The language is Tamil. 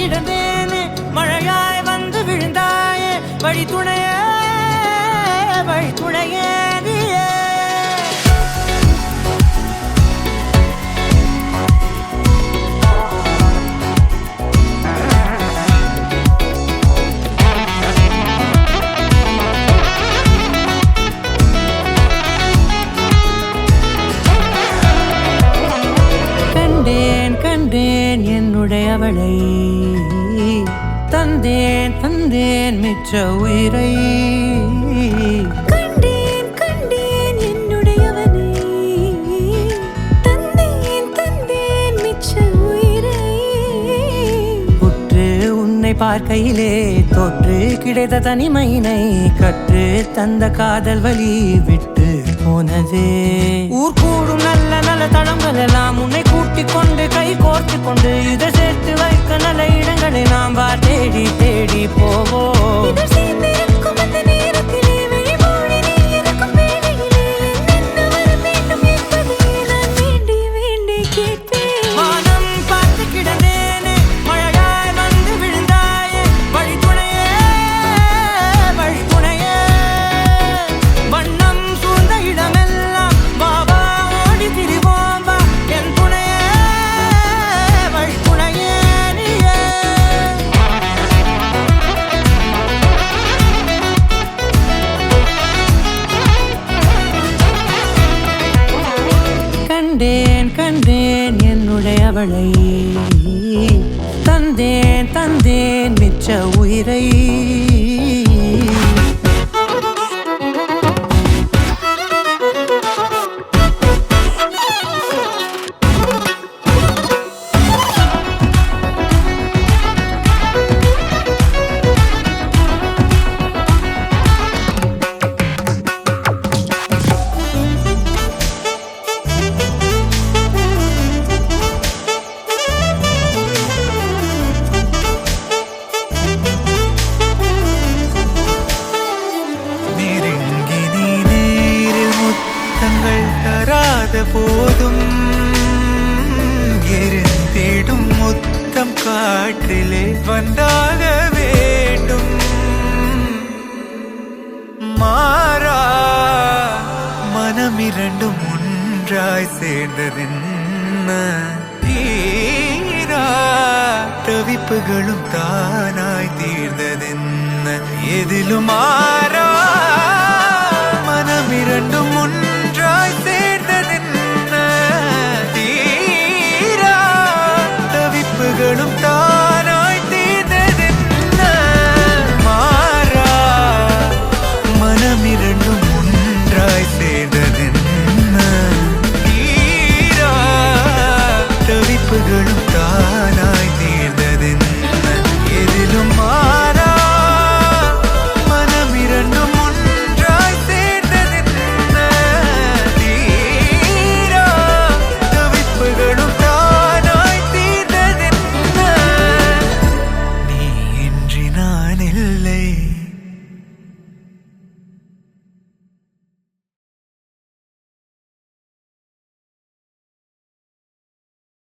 கிடந்தேனே மழையாய் வந்து விழுந்தாயே வழி துணையே நீயே கண்டேன் என்னுடையவளை தந்தேன் மிச்ச உயிரை கண்டேன் என்னுடையவனை தந்தேன் மிச்ச உயிரை உற்று உன்னை பார்க்கையிலே தொற்று கிடைத்த தனிமையினை கற்று தந்த காதல் வழி விட்டு போனதே ஊர் கூடும் நல்ல நல்ல தளங்கள் எல்லாம் உன்னை கூட்டிக் கொண்டு கை கோர்த்து கொண்டு இதை சேர்த்து வைக்க நல்ல இடங்களை நாம் தேடி தேடி போவோம் கண்டேன் என்னுடையவளை தந்தேன் மிச்ச உயிரை தராத போதும் எரிந்திடும் முத்தம் காற்றிலே வந்தாக வேண்டும் மாறா மனமிரண்டும் ஒன்றாய் சேர்ந்ததென்ன தீரா தவிப்புகளும் தானாய் தீர்ந்ததென்ன எதிலும் மாறா